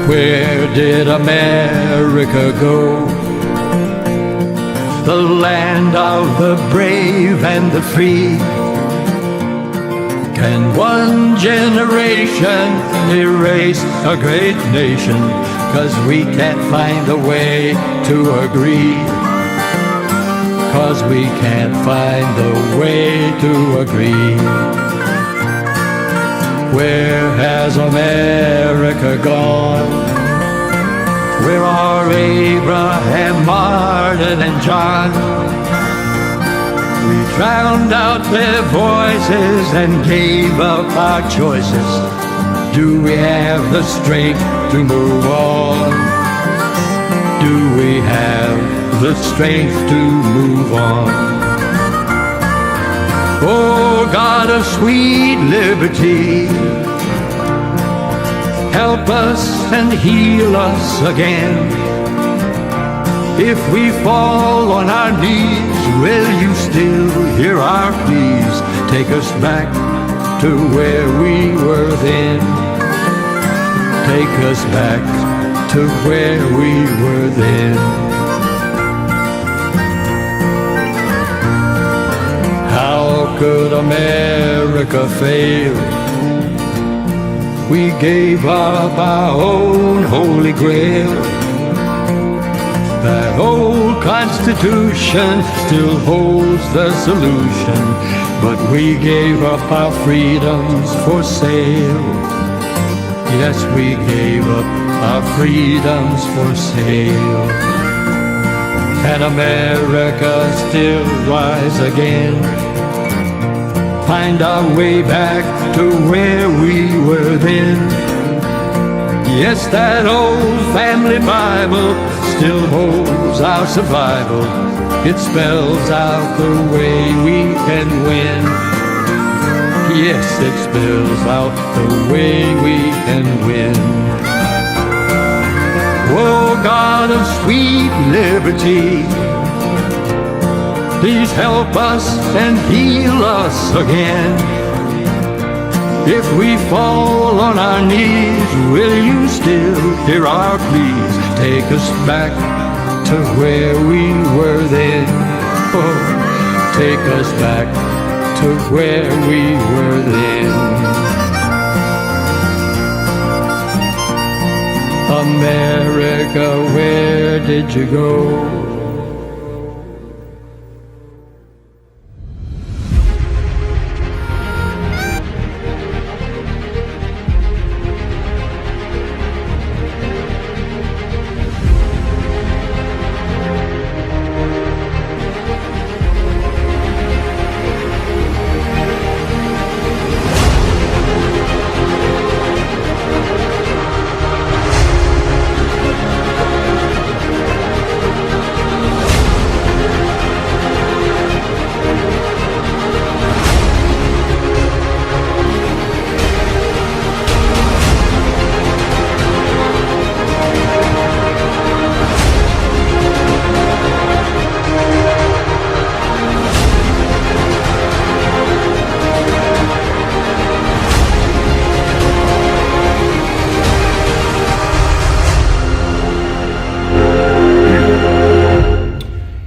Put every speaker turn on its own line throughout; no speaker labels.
Where did America go? The land of the brave and the free. Can one generation erase a great nation? 'Cause we can't find a way to agree. 'Cause we can't find a way to agree. Where has America gone? Where are Abraham, Martin, and John? We drowned out their voices and gave up our choices. Do we have the strength to move on? Do we have the strength to move on? Oh, God of sweet liberty, help us and heal us again. If we fall on our knees, will you still hear our pleas? Take us back to where we were then. Take us back to where we were then. How could America fail? We gave up our own holy grail. That old Constitution still holds the solution, but we gave up our freedoms for sale. Yes, we gave up our freedoms for sale. Can America still rise again? Find our way back to where we were then. Yes, that old family Bible still holds our survival. It spells out the way we can win. Yes, it spells out the way we can win. Oh, God of sweet liberty, please help us and heal us again. If we fall on our knees, will you still hear our pleas? Take us back to where we were then. Oh, take us back to where we were then. America, where did you go?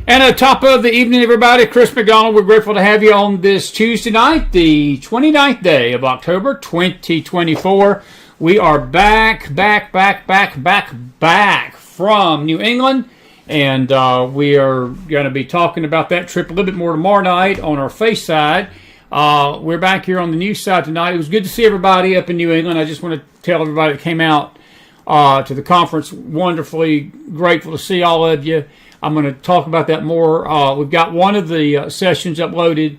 And top of the evening, everybody. Chris McDonald. We're grateful to have you on this Tuesday night, the 29th day of October, 2024. We are back from New England, and we are going to be talking about that trip a little bit more tomorrow night on our face side. We're back here on the news side tonight. It was good to see everybody up in New England. I just want to tell everybody that came out to the conference, wonderfully grateful to see all of you. I'm going to talk about that more. We've got one of the sessions uploaded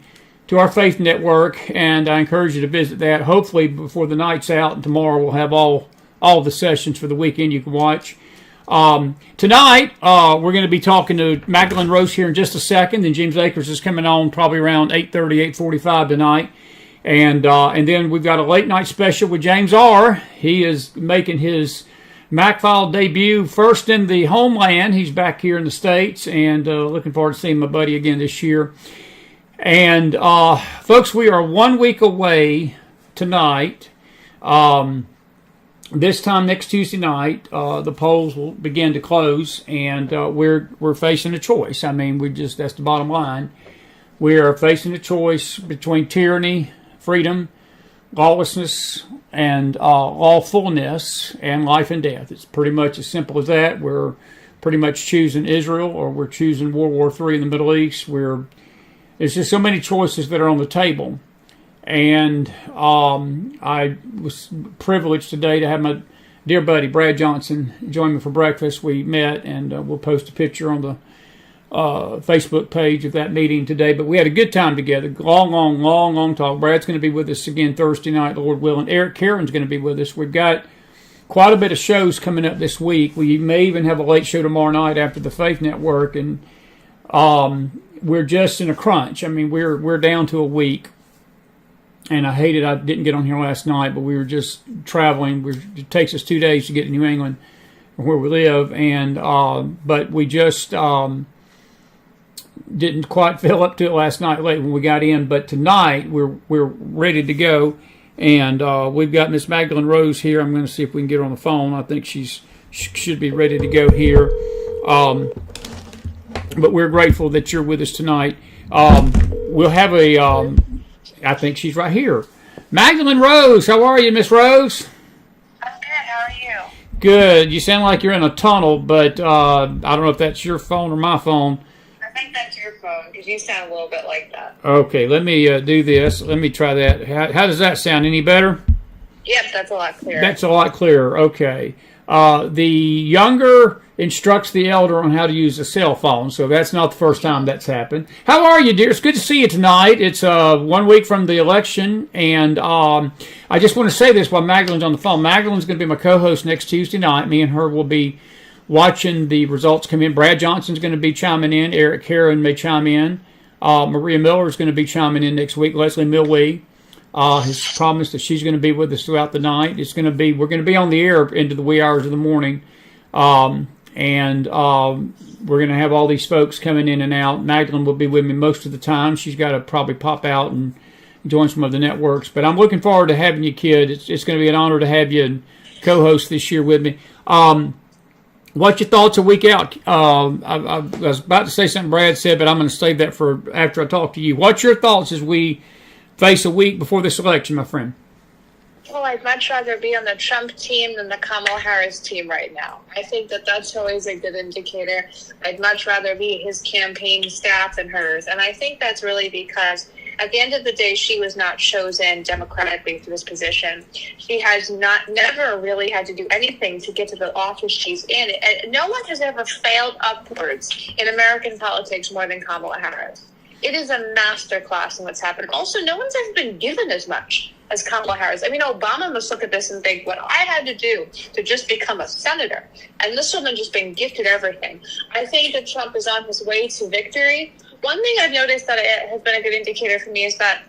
to our Faith Network, and I encourage you to visit that. Hopefully before the night's out, and tomorrow we'll have all the sessions for the weekend you can watch. Tonight, we're going to be talking to Magdalene Rose here in just a second, and Jeemes Akers is coming on probably around 8:30, 8:45 tonight. And then we've got a late night special with James R. He is making his McFiles debut first in the homeland. He's back here in the States, and looking forward to seeing my buddy again this year. And folks, we are 1 week away tonight this time next Tuesday night, the polls will begin to close, and we're facing a choice. I mean, that's the bottom line. We are facing a choice between tyranny, freedom, lawlessness, and lawfulness, and life and death. It's pretty much as simple as that. We're pretty much choosing Israel, or we're choosing World War III in the Middle East. There's just so many choices that are on the table. And I was privileged today to have my dear buddy Brad Johnson join me for breakfast. We met, and we'll post a picture on the Facebook page of that meeting today. But we had a good time together. Long talk. Brad's going to be with us again Thursday night, Lord willing. Eric Caron's going to be with us. We've got quite a bit of shows coming up this week. We may even have a late show tomorrow night after the Faith Network, and we're just in a crunch. I mean, we're down to a week. And I hated I didn't get on here last night, but we were just traveling. It takes us 2 days to get to New England, where we live, and but we just didn't quite fill up to it last night late when we got in. But tonight we're ready to go, and we've got Miss Magdalene Rose here. I'm going to see if we can get her on the phone. I think she should be ready to go here. But we're grateful that you're with us tonight. We'll have a. I think she's right here. Magdalene Rose, how are you, Miss Rose?
I'm good. How are you?
Good. You sound like you're in a tunnel, but I don't know if that's your phone or my phone.
I think that's your phone, because you sound a little bit like that.
Okay, let me do this. Let me try that. How does that sound? Any better?
Yep, that's a lot clearer.
That's a lot clearer. Okay. The younger instructs the elder on how to use a cell phone, so that's not the first time that's happened. How are you, dear? It's good to see you tonight. It's 1 week from the election, and I just want to say this while Magdalene's on the phone. Magdalene's going to be my co-host next Tuesday night. Me and her will be watching the results come in. Brad Johnson's going to be chiming in. Eric Caron may chime in. Maria Miller is going to be chiming in next week. Leslie Millwee has promised that she's going to be with us throughout the night. We're going to be on the air into the wee hours of the morning. And we're going to have all these folks coming in and out. Magdalene will be with me most of the time. She's got to probably pop out and join some of the networks. But I'm looking forward to having you, kid. It's going to be an honor to have you and co-host this year with me. What's your thoughts a week out? I was about to say something Brad said, but I'm going to save that for after I talk to you. What's your thoughts as we face a week before this election, my friend?
Well, I'd much rather be on the Trump team than the Kamala Harris team right now. I think that's always a good indicator. I'd much rather be his campaign staff than hers. And I think that's really because at the end of the day, she was not chosen democratically for this position. She has never really had to do anything to get to the office she's in. And no one has ever failed upwards in American politics more than Kamala Harris. It is a masterclass in what's happened. Also, no one's ever been given as much as Kamala Harris. I mean, Obama must look at this and think, what I had to do to just become a senator. And this woman just been gifted everything. I think that Trump is on his way to victory. One thing I've noticed that has been a good indicator for me is that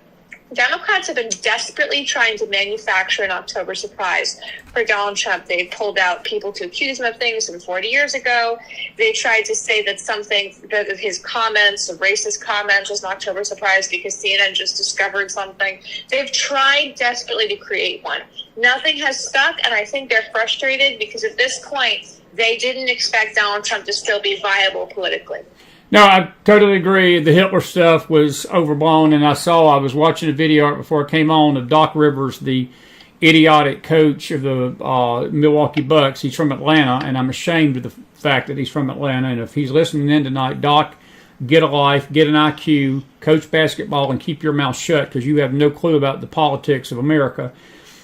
Democrats have been desperately trying to manufacture an October surprise for Donald Trump. They pulled out people to accuse him of things from 40 years ago. They tried to say that his comments, racist comments, was an October surprise because CNN just discovered something. They've tried desperately to create one. Nothing has stuck, and I think they're frustrated because at this point, they didn't expect Donald Trump to still be viable politically.
No, I totally agree. The Hitler stuff was overblown, and I was watching a video right before I came on of Doc Rivers, the idiotic coach of the Milwaukee Bucks. He's from Atlanta, and I'm ashamed of the fact that he's from Atlanta. And if he's listening in tonight, Doc, get a life, get an IQ, coach basketball, and keep your mouth shut because you have no clue about the politics of America.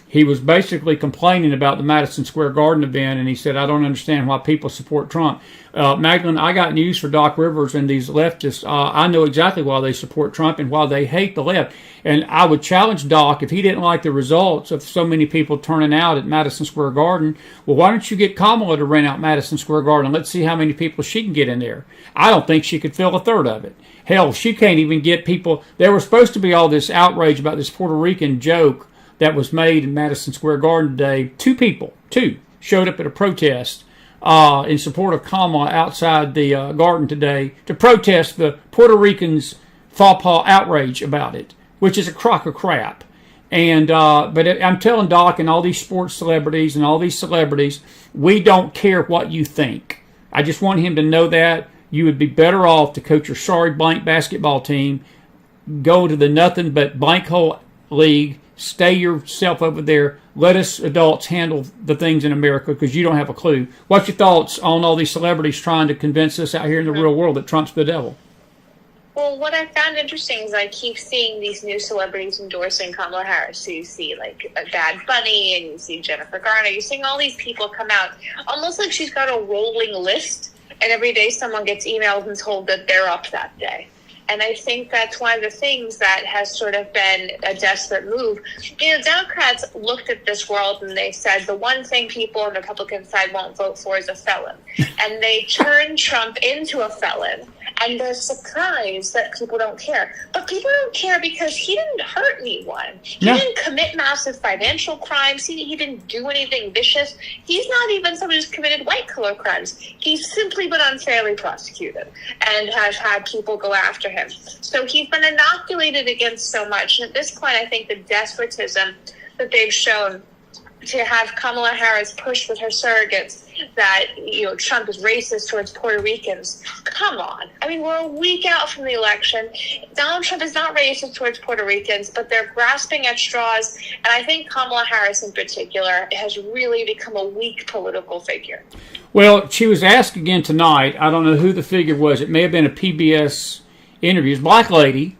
He was basically complaining about the Madison Square Garden event, and he said, I don't understand why people support Trump. Magdalene, I got news for Doc Rivers and these leftists. I know exactly why they support Trump and why they hate the left. And I would challenge Doc, if he didn't like the results of so many people turning out at Madison Square Garden, well, why don't you get Kamala to rent out Madison Square Garden? Let's see how many people she can get in there. I don't think she could fill a third of it. Hell, she can't even get people. There was supposed to be all this outrage about this Puerto Rican joke that was made in Madison Square Garden today. Two showed up at a protest in support of Kamala outside the garden today to protest the Puerto Ricans' faux pas outrage about it, which is a crock of crap. And but I'm telling Doc and all these sports celebrities and all these celebrities, we don't care what you think. I just want him to know that you would be better off to coach your sorry blank basketball team, go to the nothing but blank hole league, stay yourself over there. Let us adults handle the things in America because you don't have a clue. What's your thoughts on all these celebrities trying to convince us out here in the real world that Trump's the devil?
Well, what I found interesting is I keep seeing these new celebrities endorsing Kamala Harris. So you see, like, Bad Bunny, and you see Jennifer Garner. You're seeing all these people come out, almost like she's got a rolling list, and every day someone gets emailed and told that they're up that day. And I think that's one of the things that has sort of been a desperate move. You know, Democrats looked at this world and they said the one thing people on the Republican side won't vote for is a felon. And they turned Trump into a felon. And they're surprised that people don't care. But people don't care because he didn't hurt anyone. He didn't commit massive financial crimes. He didn't do anything vicious. He's not even someone who's committed white-collar crimes. He's simply been unfairly prosecuted and has had people go after him. So he's been inoculated against so much. And at this point, I think the despotism that they've shown to have Kamala Harris push with her surrogates that, you know, Trump is racist towards Puerto Ricans. Come on. I mean, we're a week out from the election. Donald Trump is not racist towards Puerto Ricans, but they're grasping at straws. And I think Kamala Harris in particular has really become a weak political figure.
Well, she was asked again tonight. I don't know who the figure was. It may have been a PBS interview. Black lady,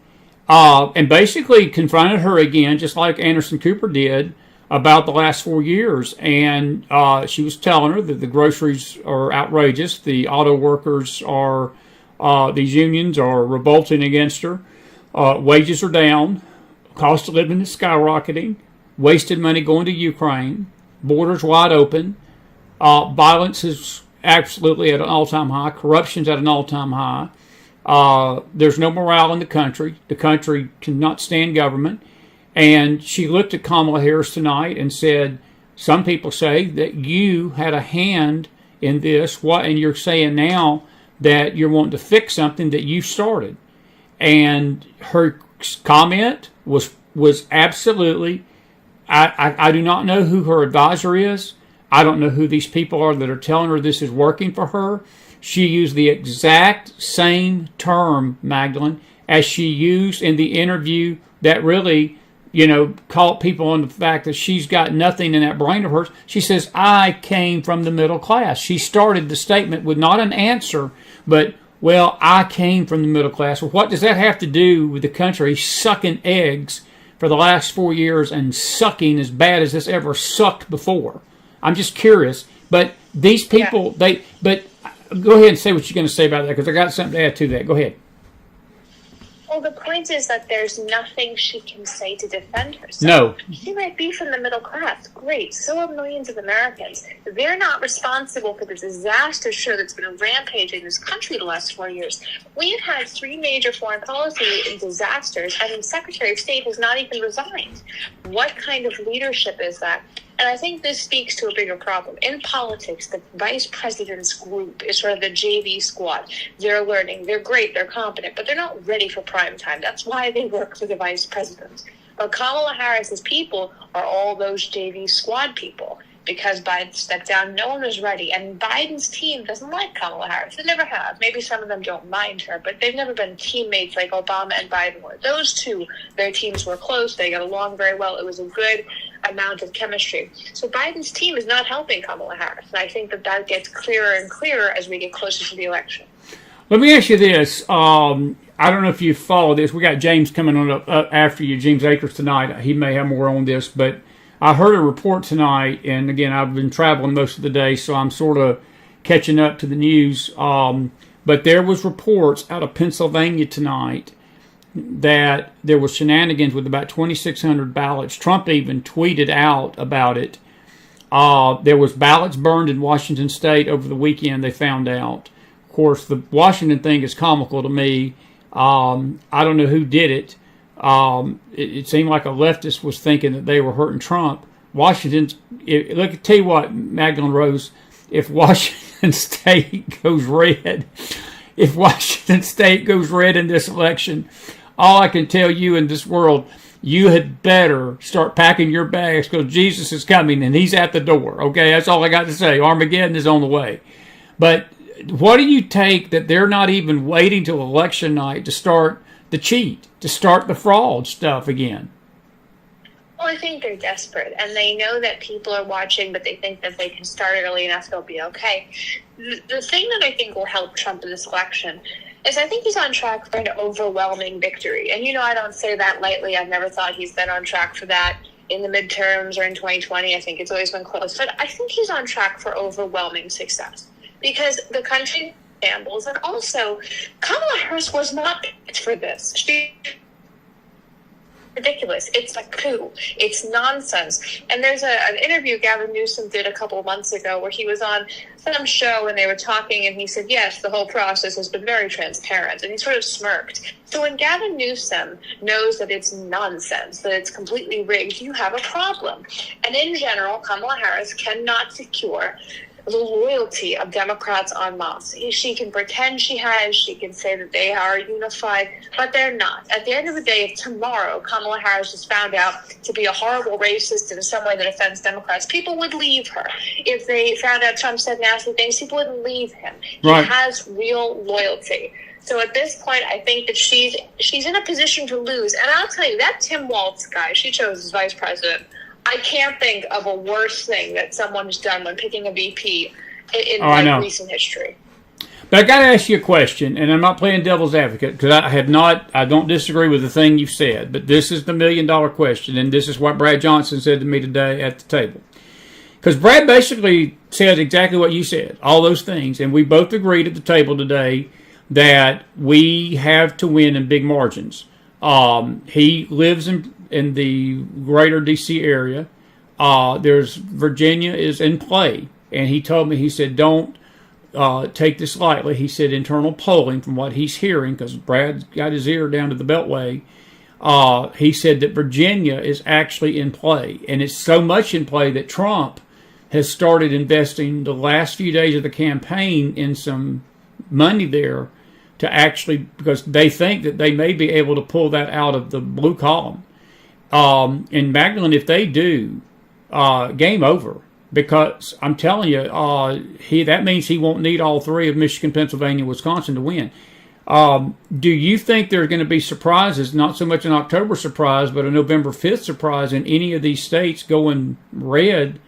and basically confronted her again, just like Anderson Cooper did, about the last 4 years. And she was telling her that the groceries are outrageous. The auto workers are, these unions are revolting against her. Wages are down. Cost of living is skyrocketing. Wasted money going to Ukraine. Borders wide open. Violence is absolutely at an all-time high. Corruption's at an all-time high. There's no morale in the country. The country cannot stand government. And she looked at Kamala Harris tonight and said, some people say that you had a hand in this. What? And you're saying now that you're wanting to fix something that you started. And her comment was absolutely, I do not know who her advisor is. I don't know who these people are that are telling her this is working for her. She used the exact same term, Magdalene, as she used in the interview that really, you know, caught people on the fact that she's got nothing in that brain of hers. She says, I came from the middle class. She started the statement with not an answer, but, well, I came from the middle class. Well, what does that have to do with the country sucking eggs for the last 4 years and sucking as bad as this ever sucked before? I'm just curious. But these people, but go ahead and say what you're going to say about that, because I got something to add to that. Go ahead.
Well, the point is that there's nothing she can say to defend herself.
No.
She might be from the middle class. Great. So are millions of Americans. They're not responsible for the disaster show that's been rampaging this country the last 4 years. We've had 3 major foreign policy disasters, and the Secretary of State has not even resigned. What kind of leadership is that? And I think this speaks to a bigger problem. In politics, the vice president's group is sort of the JV squad. They're learning, they're great, they're competent, but they're not ready for prime time. That's why they work for the vice president. But Kamala Harris's people are all those JV squad people. Because Biden stepped down, no one was ready. And Biden's team doesn't like Kamala Harris. They never have. Maybe some of them don't mind her, but they've never been teammates like Obama and Biden were. Those two, their teams were close. They got along very well. It was a good amount of chemistry. So Biden's team is not helping Kamala Harris. And I think that gets clearer and clearer as we get closer to the election.
Let me ask you this. I don't know if you follow this. We got Jeemes coming on after you, Jeemes Akers, tonight. He may have more on this, but I heard a report tonight, and again, I've been traveling most of the day, so I'm sort of catching up to the news. But there was reports out of Pennsylvania tonight that there was shenanigans with about 2,600 ballots. Trump even tweeted out about it. There was ballots burned in Washington State over the weekend, they found out. Of course, the Washington thing is comical to me. I don't know who did it. It seemed like a leftist was thinking that they were hurting Trump. Look, tell you what, Magdalene Rose, if Washington State goes red in this election, all I can tell you in this world, you had better start packing your bags because Jesus is coming and he's at the door. Okay, that's all I got to say. Armageddon is on the way. But what do you take that they're not even waiting till election night to start the cheat, to start the fraud stuff again?
Well, I think they're desperate, and they know that people are watching, but they think that if they can start early enough, they'll be okay. The thing that I think will help Trump in this election is I think he's on track for an overwhelming victory. And, I don't say that lightly. I've never thought he's been on track for that in the midterms or in 2020. I think it's always been close. But I think he's on track for overwhelming success because the country shambles. And also, Kamala Harris was not picked for this. Ridiculous. It's a coup. It's nonsense. And there's an interview Gavin Newsom did a couple of months ago where he was on some show and they were talking and he said, yes, the whole process has been very transparent. And he sort of smirked. So when Gavin Newsom knows that it's nonsense, that it's completely rigged, you have a problem. And in general, Kamala Harris cannot secure the loyalty of Democrats en masse. She can pretend she can say that they are unified, but they're not. At the end of the day, if tomorrow Kamala Harris is found out to be a horrible racist in some way that offends Democrats, people would leave her. If they found out Trump said nasty things, people would leave him. Right. He has real loyalty. So at this point, I think that she's in a position to lose. And I'll tell you, that Tim Walz guy she chose as vice president, I can't think of a worse thing that someone's done when picking a VP in recent history.
But I got to ask you a question, and I'm not playing devil's advocate because I don't disagree with the thing you've said, but this is the $1 million question, and this is what Brad Johnson said to me today at the table. Because Brad basically said exactly what you said, all those things, and we both agreed at the table today that we have to win in big margins. He lives in the greater D.C. area. There's Virginia is in play. And he told me, he said, don't take this lightly. He said internal polling, from what he's hearing, because Brad's got his ear down to the Beltway, he said that Virginia is actually in play. And it's so much in play that Trump has started investing the last few days of the campaign in some money there to actually, because they think that they may be able to pull that out of the blue column. In Magdalene, if they do, game over. Because I'm telling you, that means he won't need all three of Michigan, Pennsylvania, Wisconsin to win. Do you think there are going to be surprises, not so much an October surprise, but a November 5th surprise in any of these states going red?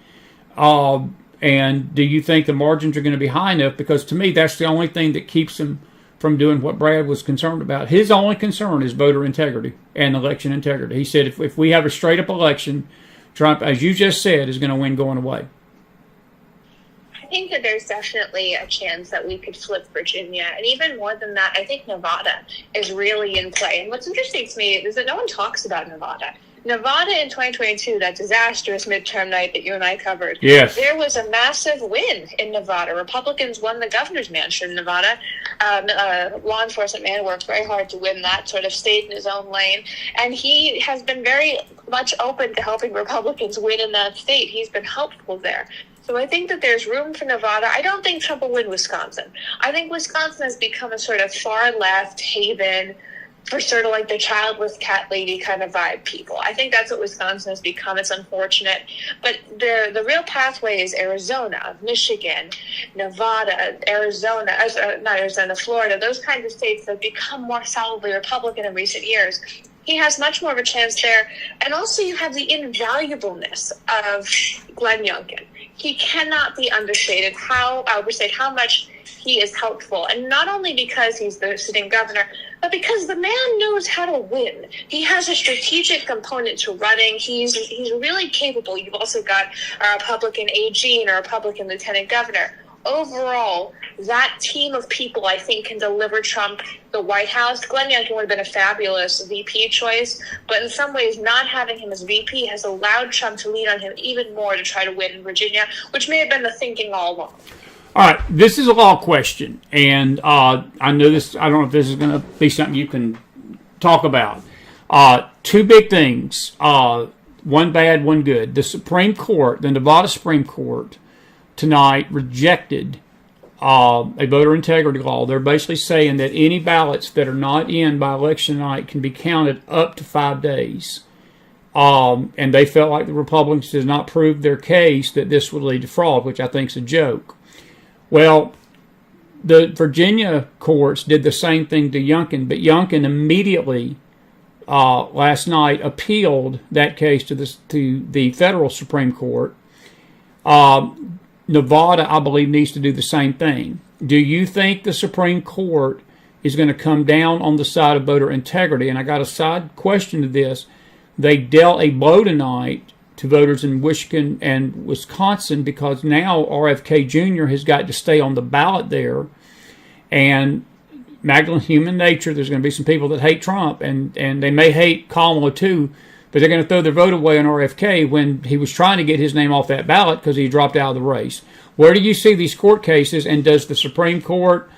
And do you think the margins are going to be high enough? Because to me, that's the only thing that keeps him from doing what Brad was concerned about. His only concern is voter integrity and election integrity. He said if we have a straight-up election, Trump, as you just said, is going to win going away.
I think that there's definitely a chance that we could flip Virginia. And even more than that, I think Nevada is really in play. And what's interesting to me is that no one talks about Nevada. Nevada in 2022, that disastrous midterm night that you and I covered,
yes,
there was a massive win in Nevada. Republicans won the governor's mansion in Nevada. Law enforcement man worked very hard to win that, sort of stayed in his own lane. And he has been very much open to helping Republicans win in that state. He's been helpful there. So I think that there's room for Nevada. I don't think Trump will win Wisconsin. I think Wisconsin has become a sort of far-left haven for sort of like the childless cat lady kind of vibe people. I think that's what Wisconsin has become. It's unfortunate. But the real pathway is Arizona, Michigan, Nevada, Florida, those kinds of states that have become more solidly Republican in recent years. He has much more of a chance there. And also you have the invaluableness of Glenn Youngkin. He cannot be understated how much he is helpful. And not only because he's the sitting governor, but because the man knows how to win. He has a strategic component to running. He's really capable. You've also got a Republican AG and a Republican lieutenant governor. Overall, that team of people, I think, can deliver Trump the White House. Glenn Youngkin would have been a fabulous VP choice, but in some ways, not having him as VP has allowed Trump to lean on him even more to try to win in Virginia, which may have been the thinking all along.
All right, this is a law question, and I know this. I don't know if this is going to be something you can talk about. Two big things, one bad, one good. The Supreme Court, the Nevada Supreme Court, tonight rejected a voter integrity law. They're basically saying that any ballots that are not in by election night can be counted up to 5 days. and they felt like the Republicans did not prove their case that this would lead to fraud, which I think is a joke. Well, the Virginia courts did the same thing to Youngkin, but Youngkin immediately last night appealed that case to the federal Supreme Court. Nevada, I believe, needs to do the same thing. Do you think the Supreme Court is going to come down on the side of voter integrity? And I got a side question to this. They dealt a blow tonight to voters in Michigan and Wisconsin because now RFK Jr. has got to stay on the ballot there. And Magdalene, human nature, there's going to be some people that hate Trump, and they may hate Kamala too, but they're going to throw their vote away on RFK when he was trying to get his name off that ballot because he dropped out of the race. Where do you see these court cases, and does the Supreme Court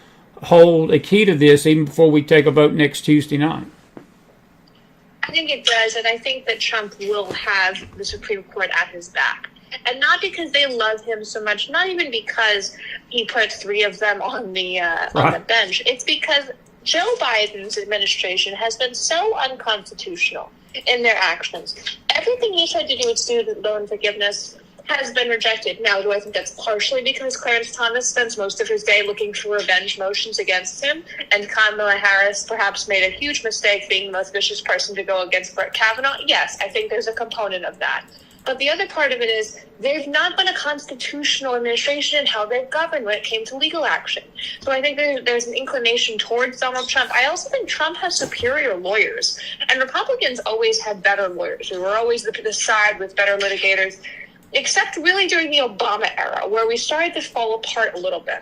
hold a key to this even before we take a vote next Tuesday night?
I think it does, and I think that Trump will have the Supreme Court at his back. And not because they love him so much, not even because he put 3 of them on the bench. It's because Joe Biden's administration has been so unconstitutional in their actions. Everything he tried to do with student loan forgiveness has been rejected. Now, do I think that's partially because Clarence Thomas spends most of his day looking for revenge motions against him, and Kamala Harris perhaps made a huge mistake being the most vicious person to go against Brett Kavanaugh? Yes, I think there's a component of that. But the other part of it is they've not been a constitutional administration in how they've governed when it came to legal action. So I think there's an inclination towards Donald Trump. I also think Trump has superior lawyers, and Republicans always had better lawyers. We were always the side with better litigators, except really during the Obama era, where we started to fall apart a little bit.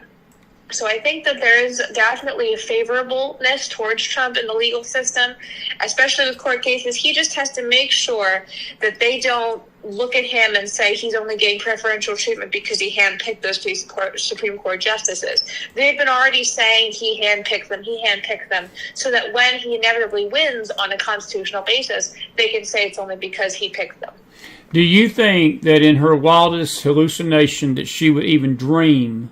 So I think that there is definitely a favorableness towards Trump in the legal system, especially with court cases. He just has to make sure that they don't look at him and say he's only getting preferential treatment because he handpicked those 3 Supreme Court justices. They've been already saying he handpicked them, so that when he inevitably wins on a constitutional basis, they can say it's only because he picked them.
Do you think that in her wildest hallucination that she would even dream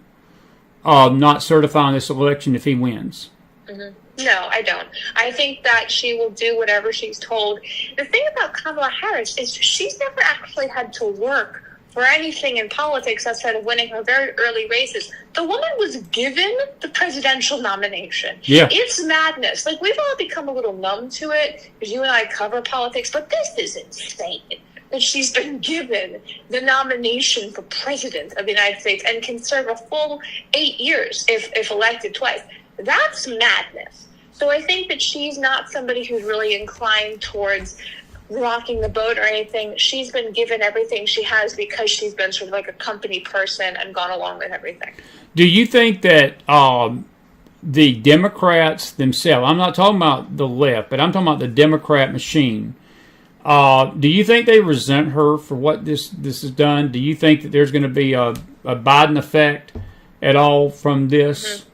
of not certifying this election if he wins?
Mm-hmm. No, I don't. I think that she will do whatever she's told. The thing about Kamala Harris is she's never actually had to work for anything in politics outside of winning her very early races. The woman was given the presidential nomination.
Yeah.
It's madness. Like, we've all become a little numb to it because you and I cover politics, but this is insane that she's been given the nomination for president of the United States and can serve a full 8 years if elected twice. That's madness. So I think that she's not somebody who's really inclined towards rocking the boat or anything. She's been given everything she has because she's been sort of like a company person and gone along with everything.
Do you think that the Democrats themselves, I'm not talking about the left, but I'm talking about the Democrat machine, do you think they resent her for what this has done? Do you think that there's going to be a Biden effect at all from this?
Mm-hmm.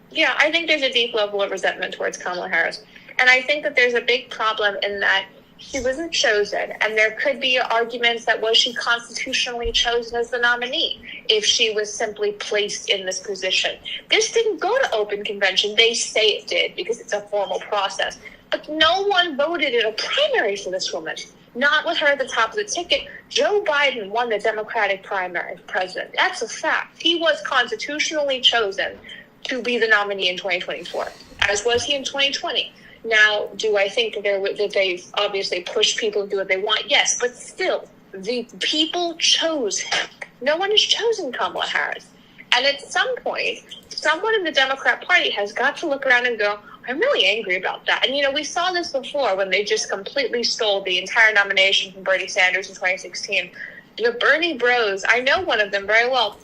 Yeah, I think there's a deep level of resentment towards Kamala Harris. And I think that there's a big problem in that she wasn't chosen. And there could be arguments that was she constitutionally chosen as the nominee if she was simply placed in this position. This didn't go to open convention. They say it did because it's a formal process. But no one voted in a primary for this woman. Not with her at the top of the ticket. Joe Biden won the Democratic primary for president. That's a fact. He was constitutionally chosen to be the nominee in 2024, as was he in 2020. Now, do I think that they've obviously pushed people to do what they want? Yes, but still, the people chose him. No one has chosen Kamala Harris. And at some point, someone in the Democrat Party has got to look around and go, I'm really angry about that. And, we saw this before when they just completely stole the entire nomination from Bernie Sanders in 2016. The Bernie Bros, I know one of them very well.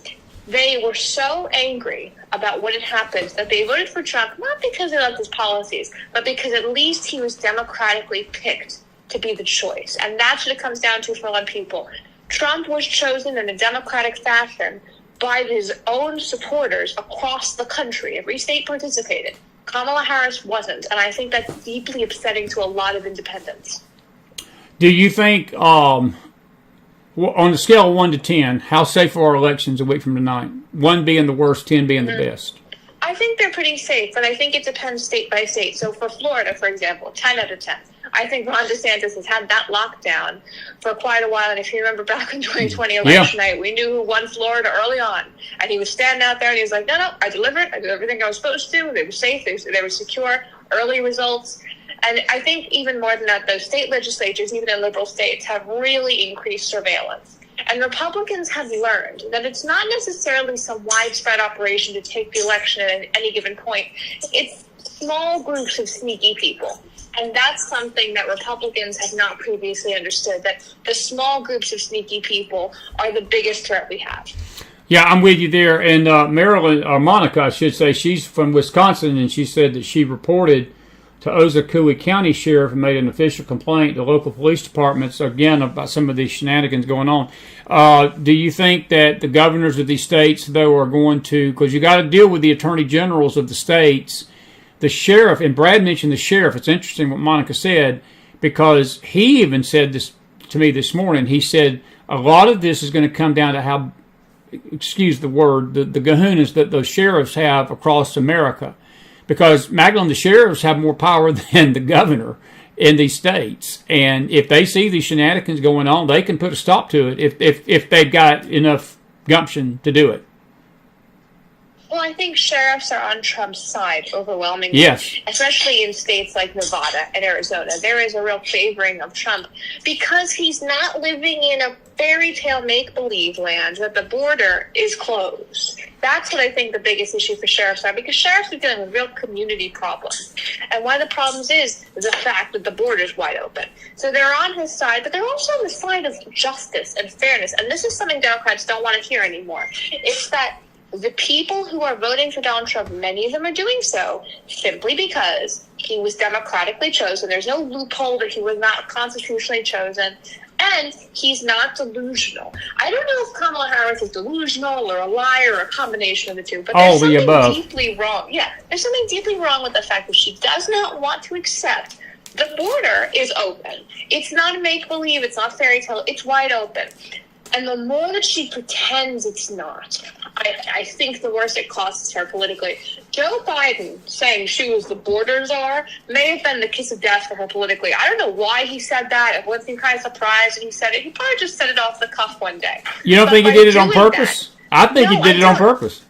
They were so angry about what had happened that they voted for Trump, not because they loved his policies, but because at least he was democratically picked to be the choice. And that's what it comes down to for a lot of people. Trump was chosen in a democratic fashion by his own supporters across the country. Every state participated. Kamala Harris wasn't. And I think that's deeply upsetting to a lot of independents.
Do you think... on a scale of 1 to 10, how safe are our elections a week from tonight? 1 being the worst, 10 being the best.
I think they're pretty safe, but I think it depends state by state. So for Florida, for example, 10 out of 10. I think Ron DeSantis has had that lockdown for quite a while. And if you remember back in 2020 election night, we knew who won Florida early on. And he was standing out there and he was like, no, I delivered. I did everything I was supposed to. They were safe. They were secure. Early results. And I think even more than that, those state legislatures, even in liberal states, have really increased surveillance. And Republicans have learned that it's not necessarily some widespread operation to take the election at any given point. It's small groups of sneaky people. And that's something that Republicans have not previously understood, that the small groups of sneaky people are the biggest threat we have.
Yeah, I'm with you there. And Marilyn, or Monica, I should say, she's from Wisconsin, and she said that she reported to Ozaukee County Sheriff and made an official complaint to local police departments, again, about some of these shenanigans going on. Do you think that the governors of these states, though, are going to, because you got to deal with the attorney generals of the states, the sheriff, and Brad mentioned the sheriff. It's interesting what Monica said, because he even said this to me this morning. He said a lot of this is going to come down to how, excuse the word, the kahunas that those sheriffs have across America. Because, Magdalene, the sheriffs have more power than the governor in these states. And if they see these shenanigans going on, they can put a stop to it if they've got enough gumption to do it.
Well, I think sheriffs are on Trump's side overwhelmingly.
Yes.
Especially in states like Nevada and Arizona. There is a real favoring of Trump because he's not living in a fairy tale make-believe land that the border is closed. That's what I think the biggest issue for sheriffs are, because sheriffs are dealing with real community problems. And one of the problems is the fact that the border is wide open. So they're on his side, but they're also on the side of justice and fairness. And this is something Democrats don't want to hear anymore. It's that the people who are voting for Donald Trump, many of them are doing so simply because he was democratically chosen. There's no loophole that he was not constitutionally chosen. And he's not delusional. I don't know if Kamala Harris is delusional or a liar or a combination of the two, but there's something deeply wrong. Yeah, there's something deeply wrong with the fact that she does not want to accept the border is open. It's not a make-believe. It's not fairy tale. It's wide open. And the more that she pretends it's not, I think the worse it costs her politically. Joe Biden saying she was the border czar may have been the kiss of death for her politically. I don't know why he said that. It wasn't kind of surprised when he said it. He probably just said it off the cuff one day.
You don't think he did it on purpose? I think he did it on purpose.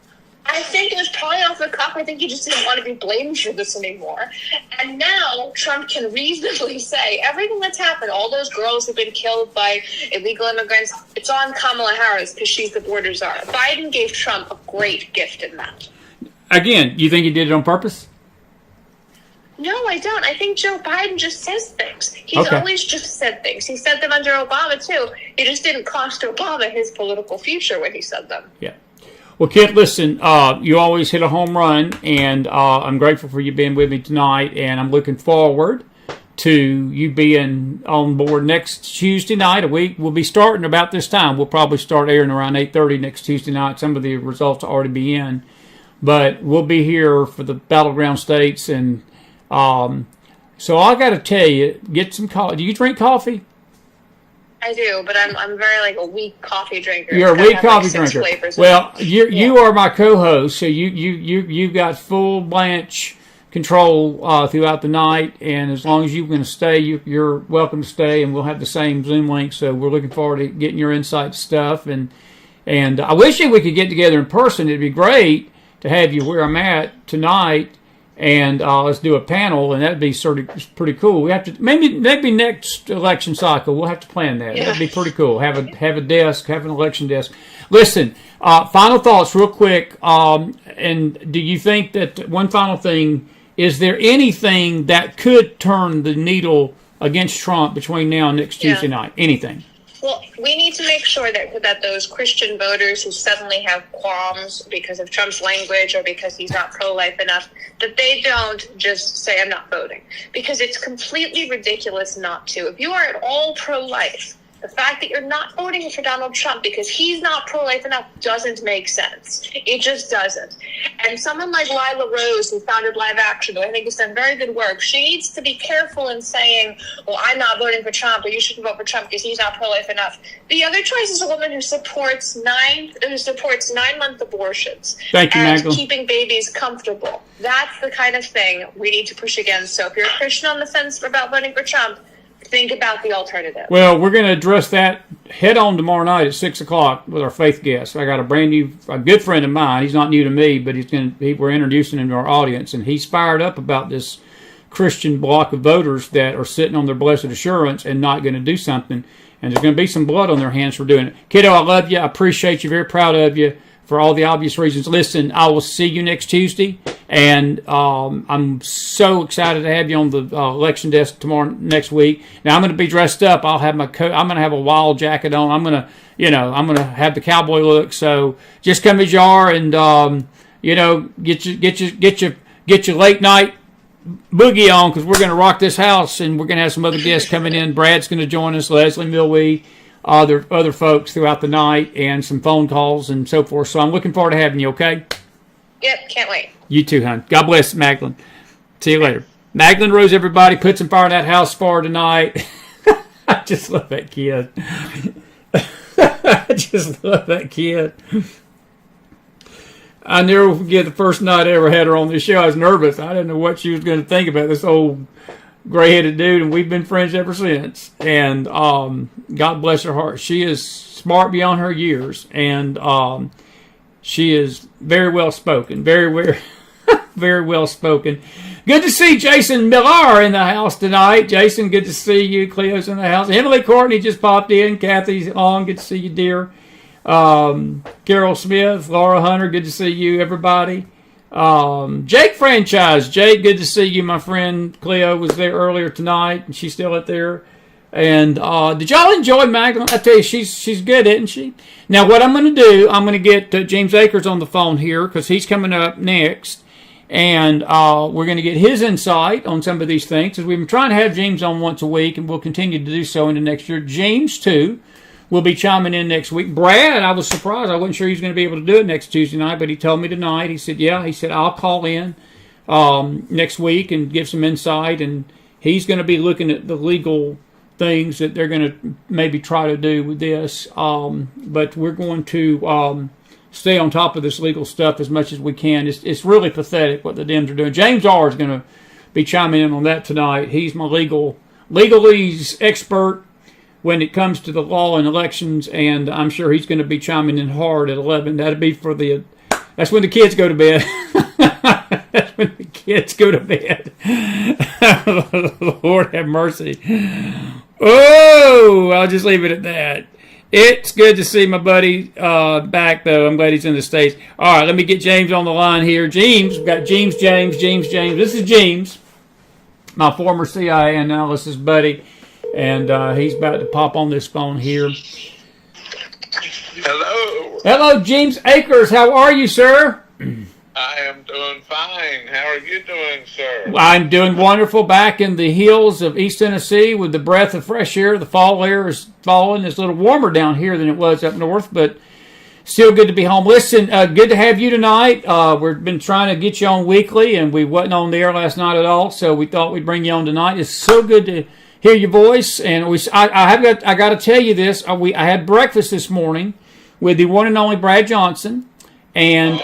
I think it was probably off the cuff. I think he just didn't want to be blamed for this anymore. And now Trump can reasonably say everything that's happened, all those girls who've been killed by illegal immigrants, it's on Kamala Harris because she's the border czar. Biden gave Trump a great gift in that.
Again, you think he did it on purpose?
No, I don't. I think Joe Biden just says things. He's always just said things. He said them under Obama, too. It just didn't cost Obama his political future when he said them.
Yeah. Well, Kit, listen, you always hit a home run, and I'm grateful for you being with me tonight, and I'm looking forward to you being on board next Tuesday night. We'll be starting about this time. We'll probably start airing around 8:30 next Tuesday night. Some of the results will already be in. But we'll be here for the Battleground States, and so I got to tell you, get some coffee. Do you drink coffee?
I do, but I'm very a weak coffee drinker.
You're a weak coffee drinker. Well, you are my co-host, so you've got full Blanche control throughout the night, and as long as you're going to stay, you're welcome to stay, and we'll have the same Zoom link. So we're looking forward to getting your insight stuff, and I wish we could get together in person. It'd be great to have you where I'm at tonight. And let's do a panel, and that'd be sort of pretty cool. We have to maybe next election cycle. We'll have to plan that. Yeah. That'd be pretty cool. Have a desk, have an election desk. Listen, final thoughts, real quick. And do you think that one final thing? Is there anything that could turn the needle against Trump between now and next Tuesday night? Anything?
Well, we need to make sure that those Christian voters who suddenly have qualms because of Trump's language or because he's not pro-life enough, that they don't just say, I'm not voting. Because it's completely ridiculous not to. If you are at all pro-life, The fact that you're not voting for Donald Trump because he's not pro-life enough doesn't make sense. It just doesn't. And someone like Lila Rose, who founded Live Action, who I think has done very good work, she needs to be careful in saying, well, I'm not voting for Trump, or you shouldn't vote for Trump because he's not pro-life enough. The other choice is a woman who supports 9-month abortions.
Thank you,
and
Magdalene.
keeping babies comfortable. That's the kind of thing we need to push against. So if you're a Christian on the fence about voting for Trump, think about the alternative.
Well, we're going to address that head on tomorrow night at 6 o'clock with our faith guest. I got a good friend of mine. He's not new to me, but we're introducing him to our audience, and he's fired up about this Christian block of voters that are sitting on their blessed assurance and not going to do something. And there's going to be some blood on their hands for doing it. Kiddo, I love you. I appreciate you. Very proud of you for all the obvious reasons. Listen, I will see you next Tuesday. And I'm so excited to have you on the election desk next week. Now I'm going to be dressed up. I'll have my coat. I'm going to have a wild jacket on. I'm going to have the cowboy look. So just come as you are, and get your late night boogie on, because we're going to rock this house, and we're going to have some other guests coming in. Brad's going to join us, Leslie Milwee, other folks throughout the night, and some phone calls and so forth. So I'm looking forward to having you. Okay.
Yep, can't wait.
You too, hon. God bless, Magdalene. See you later. Magdalene Rose, everybody. Put some fire in that house for her tonight. I just love that kid. I just love that kid. I never forget the first night I ever had her on the show. I was nervous. I didn't know what she was going to think about this old gray-headed dude, and we've been friends ever since. And God bless her heart. She is smart beyond her years, and she is very well spoken. Very, very, very well spoken. Good to see Jason Miller in the house tonight. Jason, good to see you. Cleo's in the house. Emily Courtney just popped in. Kathy's on. Good to see you, dear. Carol Smith, Laura Hunter, good to see you, everybody. Jake Franchise. Jake, good to see you, my friend. Cleo was there earlier tonight, and she's still out there. And did y'all enjoy Magdalene? I tell you, she's good, isn't she? Now, what I'm going to do, I'm going to get Jeemes Akers on the phone here, because he's coming up next. And we're going to get his insight on some of these things, because we've been trying to have Jeemes on once a week, and we'll continue to do so into next year. Jeemes, too, will be chiming in next week. Brad, I was surprised. I wasn't sure he was going to be able to do it next Tuesday night, but he told me tonight. He said, yeah. He said, I'll call in next week and give some insight, and he's going to be looking at the legal things that they're going to maybe try to do with this. But we're going to stay on top of this legal stuff as much as we can. It's really pathetic what the Dems are doing. James R. is going to be chiming in on that tonight. He's my legalese expert when it comes to the law and elections, and I'm sure he's going to be chiming in hard at 11. That'll be that's when the kids go to bed. That's when the kids go to bed. Lord have mercy. Oh, I'll just leave it at that. It's good to see my buddy back, though. I'm glad he's in the States. All right, let me get James on the line here. Jeemes, we've got James. This is Jeemes, my former CIA analysis buddy, and he's about to pop on this phone here.
Hello.
Hello, Jeemes Akers. How are you, sir?
I am doing fine. How are you doing, sir?
I'm doing wonderful back in the hills of East Tennessee with the breath of fresh air. The fall air is falling. It's a little warmer down here than it was up north, but still good to be home. Listen, good to have you tonight. We've been trying to get you on weekly, and we wasn't on the air last night at all, so we thought we'd bring you on tonight. It's so good to hear your voice, and I got to tell you this. I had breakfast this morning with the one and only Brad Johnson. And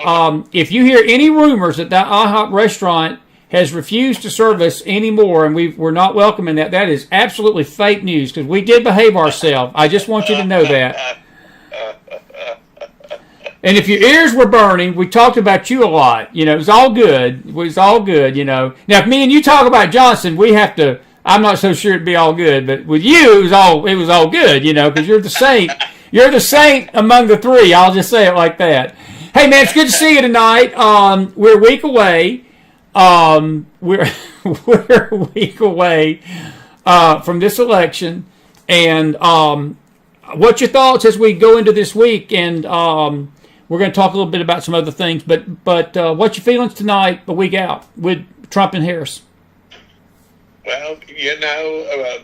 if you hear any rumors that IHOP restaurant has refused to serve us anymore, and we're not welcoming that, that is absolutely fake news, because we did behave ourselves. I just want you to know that. And if your ears were burning, we talked about you a lot. You know, it was all good. It was all good, you know. Now, if me and you talk about Johnson, we have to, I'm not so sure it'd be all good, but with you, it was all good, you know, because you're the saint. You're the saint among the three. I'll just say it like that. Hey, man, it's good to see you tonight. We're a week away. We're a week away from this election. And what's your thoughts as we go into this week? And we're going to talk a little bit about some other things. But what's your feelings tonight, a week out, with Trump and Harris?
Well,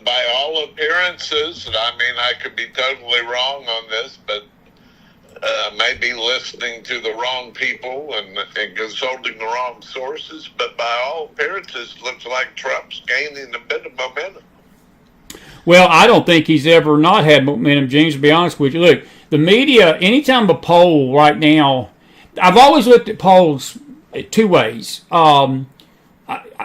by all appearances, and I mean, I could be totally wrong on this, but maybe listening to the wrong people and consulting the wrong sources, but by all appearances, it looks like Trump's gaining a bit of momentum.
Well, I don't think he's ever not had momentum, James, to be honest with you. Look, the media, anytime a poll right now, I've always looked at polls two ways.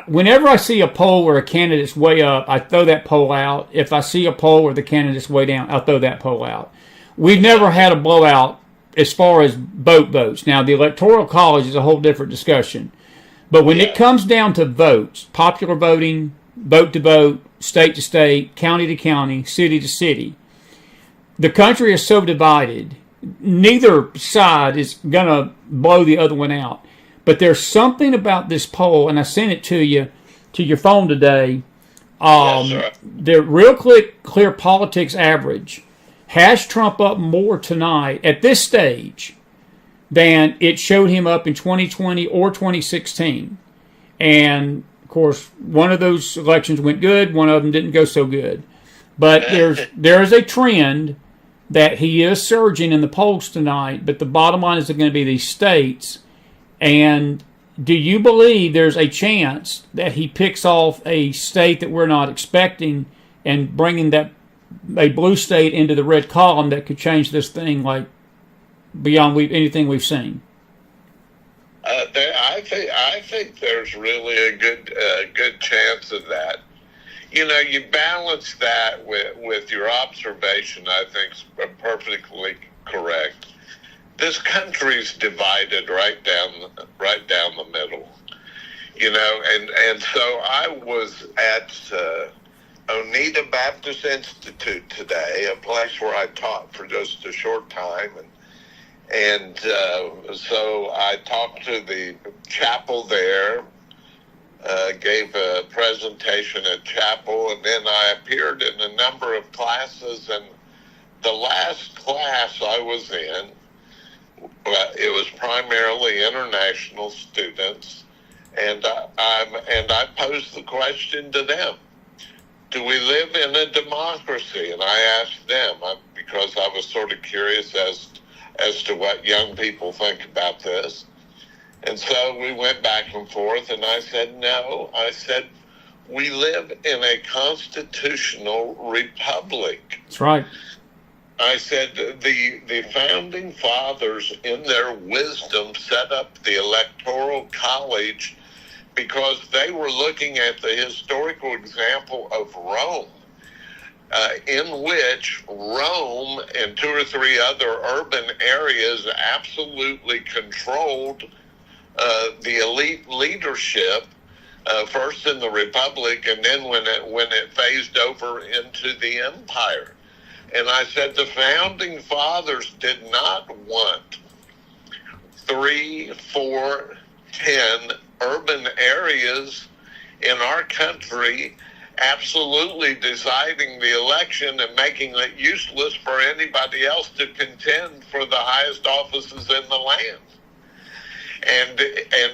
Whenever I see a poll where a candidate's way up, I throw that poll out. If I see a poll where the candidate's way down, I'll throw that poll out. We've never had a blowout as far as votes. Now, the Electoral College is a whole different discussion. But when it comes down to votes, popular voting, vote to vote, state to state, county to county, city to city, the country is so divided, neither side is going to blow the other one out. But there's something about this poll, and I sent it to you, to your phone today. The Real Clear Politics average has Trump up more tonight at this stage than it showed him up in 2020 or 2016. And, of course, one of those elections went good, one of them didn't go so good. But there is a trend that he is surging in the polls tonight, but the bottom line is going to be these states. And do you believe there's a chance that he picks off a state that we're not expecting and bringing a blue state into the red column that could change this thing like beyond anything we've seen?
I think there's really a good chance of that. You balance that with your observation. I think is perfectly correct. This country's divided right down the middle, and so I was at Oneida Baptist Institute today, a place where I taught for just a short time, and so I talked to the chapel there, gave a presentation at chapel, and then I appeared in a number of classes, and the last class I was in, it was primarily international students, and I posed the question to them: do we live in a democracy? And I asked them because I was sort of curious as to what young people think about this. And so we went back and forth, and I said, no. I said, we live in a constitutional republic.
That's right.
I said the founding fathers, in their wisdom, set up the Electoral College because they were looking at the historical example of Rome, in which Rome and two or three other urban areas absolutely controlled the elite leadership, first in the Republic, and then when it phased over into the empire. And I said the founding fathers did not want 3, 4, 10 urban areas in our country absolutely deciding the election and making it useless for anybody else to contend for the highest offices in the land. And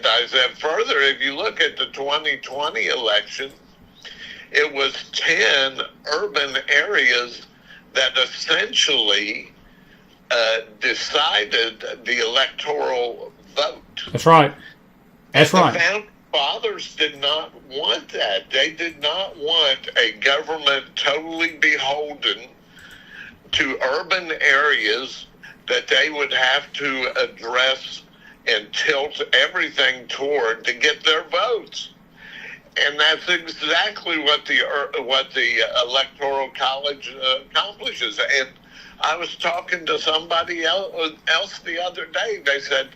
I said further, if you look at the 2020 election, it was 10 urban areas that essentially decided the electoral vote.
That's right. That's right.
The founding fathers did not want that. They did not want a government totally beholden to urban areas that they would have to address and tilt everything toward to get their votes. And that's exactly what the Electoral College accomplishes. And I was talking to somebody else the other day. They said,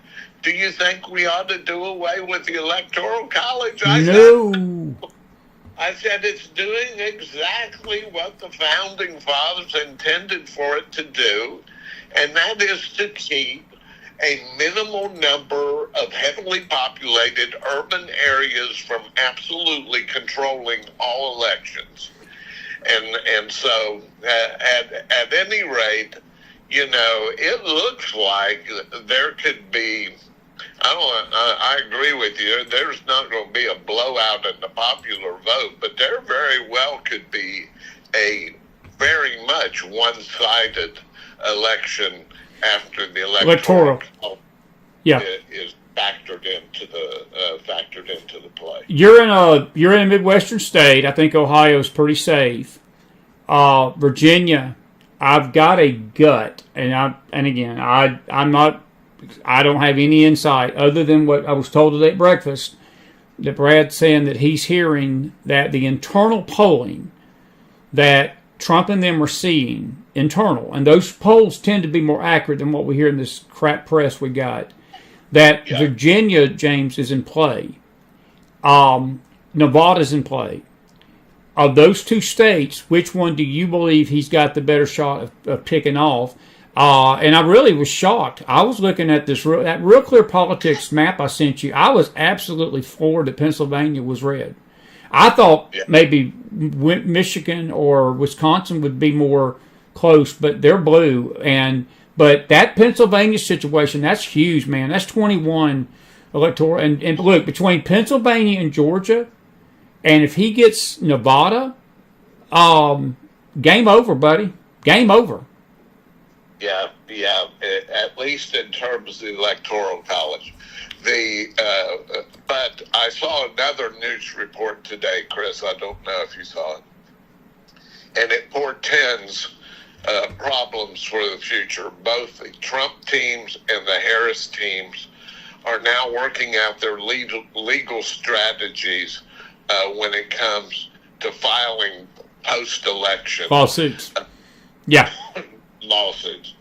do you think we ought to do away with the Electoral College? I said, it's doing exactly what the founding fathers intended for it to do, and that is to keep a minimal number of heavily populated urban areas from absolutely controlling all elections. And so at any rate, it looks like there could be I agree with you. There's not going to be a blowout in the popular vote, but there very well could be a very much one-sided election after the electoral is factored into the play.
You're in a Midwestern state. I think Ohio's pretty safe. Virginia, I've got a gut, and again, I don't have any insight other than what I was told today at breakfast, that Brad's saying that he's hearing that the internal polling that Trump and them are seeing, internal, and those polls tend to be more accurate than what we hear in this crap press we got, that Virginia, James, is in play. Nevada's in play. Of those two states, which one do you believe he's got the better shot of picking off? And I really was shocked. I was looking at that Real Clear Politics map I sent you. I was absolutely floored that Pennsylvania was red. I thought maybe Michigan or Wisconsin would be more close, but they're blue. But that Pennsylvania situation, that's huge, man. That's 21 electoral. And look, between Pennsylvania and Georgia, and if he gets Nevada, game over, buddy. Game over.
Yeah. At least in terms of the Electoral College. But I saw another news report today, Chris. I don't know if you saw it, and it portends problems for the future. Both the Trump teams and the Harris teams are now working out their legal strategies when it comes to filing post-election
lawsuits.
Lawsuits.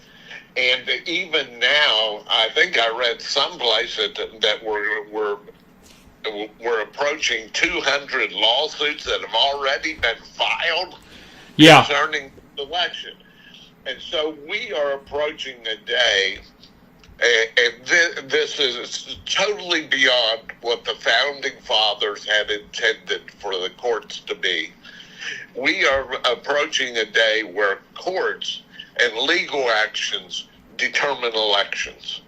And even now, I think I read someplace that we're approaching 200 lawsuits that have already been filed concerning the election. And so we are approaching a day, and this is totally beyond what the Founding Fathers had intended for the courts to be. We are approaching a day where courts and legal actions determine elections.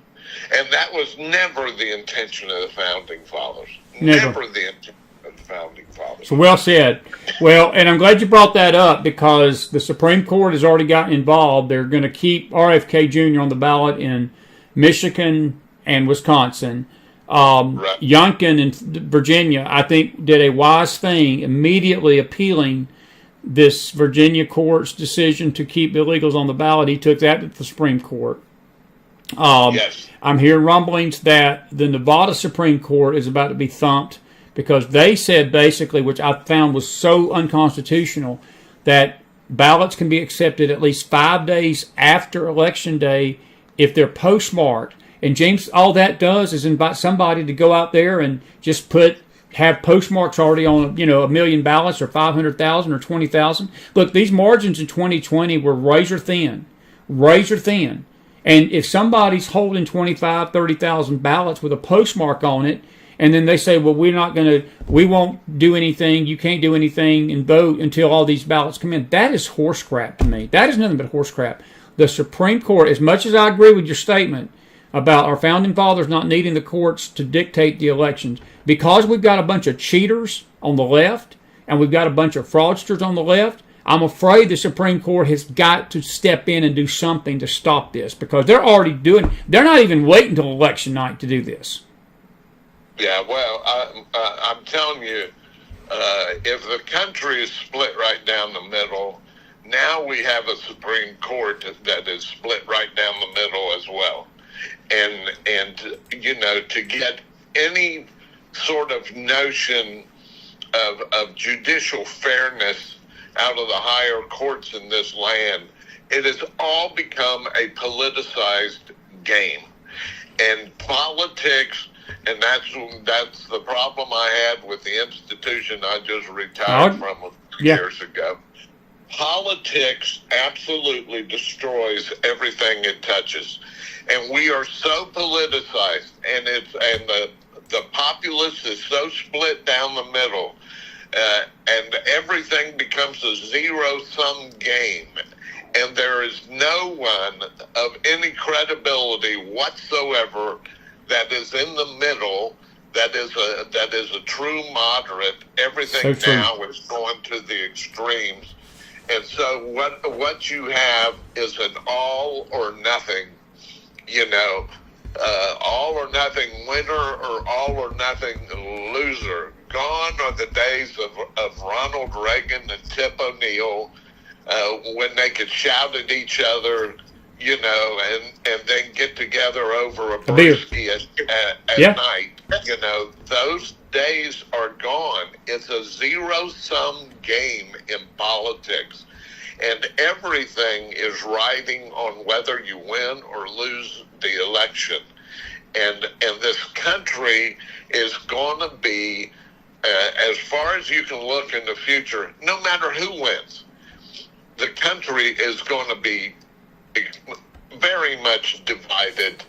And that was never the intention of the Founding Fathers. Never the intention of the Founding Fathers.
So well said. Well, and I'm glad you brought that up because the Supreme Court has already gotten involved. They're going to keep RFK Jr. on the ballot in Michigan and Wisconsin. Youngkin in Virginia, I think, did a wise thing, immediately appealing this Virginia court's decision to keep illegals on the ballot. He took that to the Supreme Court. I'm hearing rumblings that the Nevada Supreme Court is about to be thumped because they said basically, which I found was so unconstitutional, that ballots can be accepted at least 5 days after Election Day if they're postmarked. And James, all that does is invite somebody to go out there and just have postmarks already on, 1 million ballots or 500,000 or 20,000. Look, these margins in 2020 were razor thin. And if somebody's holding 25, 30,000 ballots with a postmark on it, and then they say, well, we won't do anything, you can't do anything and vote until all these ballots come in. That is horse crap to me. That is nothing but horse crap. The Supreme Court, as much as I agree with your statement about our Founding Fathers not needing the courts to dictate the elections, because we've got a bunch of cheaters on the left and we've got a bunch of fraudsters on the left, I'm afraid the Supreme Court has got to step in and do something to stop this because they're not even waiting until election night to do this.
Yeah, well, I'm telling you, if the country is split right down the middle, now we have a Supreme Court that is split right down the middle as well. And to get any sort of notion of judicial fairness out of the higher courts in this land, it has all become a politicized game. And politics, and that's the problem I had with the institution I just retired from a few years ago. Politics absolutely destroys everything it touches. And we are so politicized, and the populace is so split down the middle, and everything becomes a zero-sum game. And there is no one of any credibility whatsoever that is in the middle, that is a true moderate. Everything
So true.
now is going to the extremes. And so what you have is an all or nothing, all or nothing winner or all or nothing loser. Gone are the days of Ronald Reagan and Tip O'Neill when they could shout at each other, and then get together over a
beer
brewski at
Yeah.
night. Those days are gone. It's a zero-sum game in politics. And everything is riding on whether you win or lose the election. And this country is going to be, as far as you can look in the future, no matter who wins, the country is going to be very much divided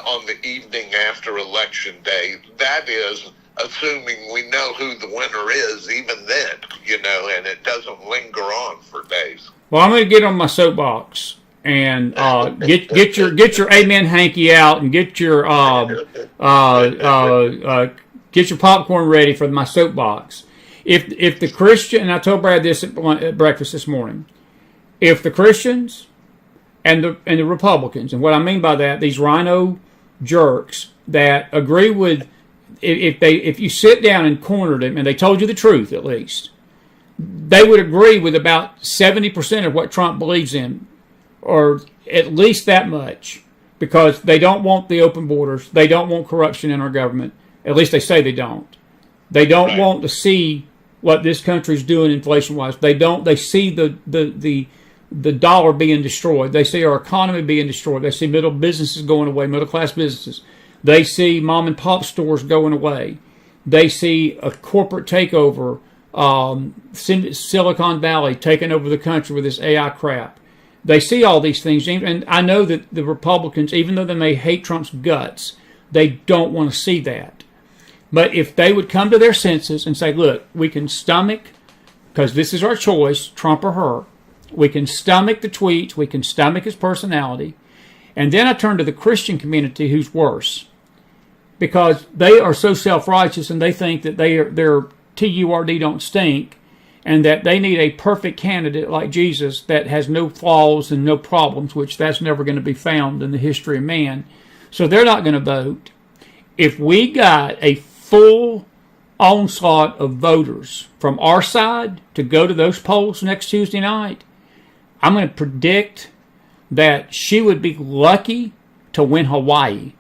on the evening after Election Day. That is, assuming we know who the winner is, even then, and it doesn't linger on for days.
Well, I'm going to get on my soapbox and get your amen hanky out and get your popcorn ready for my soapbox. If the Christian, and I told Brad this at breakfast this morning, if the Christians and the Republicans, and what I mean by that, these rhino jerks that agree with, if you sit down and corner them and they told you the truth at least, they would agree with about 70% of what Trump believes in, or at least that much, because they don't want the open borders, they don't want corruption in our government. At least they say they don't. They don't want to see what this country's doing inflation-wise. They see the dollar being destroyed. They see our economy being destroyed. They see middle businesses going away, middle-class businesses. They see mom-and-pop stores going away. They see a corporate takeover, Silicon Valley taking over the country with this AI crap. They see all these things. And I know that the Republicans, even though they may hate Trump's guts, they don't want to see that. But if they would come to their senses and say, look, we can stomach, because this is our choice, Trump or her, we can stomach the tweets, we can stomach his personality. And then I turn to the Christian community, who's worse, because they are so self-righteous and they think that their TURD don't stink, and that they need a perfect candidate like Jesus that has no flaws and no problems, which that's never going to be found in the history of man. So they're not going to vote. If we got a full onslaught of voters from our side to go to those polls next Tuesday night, I'm going to predict that she would be lucky to win Hawaii.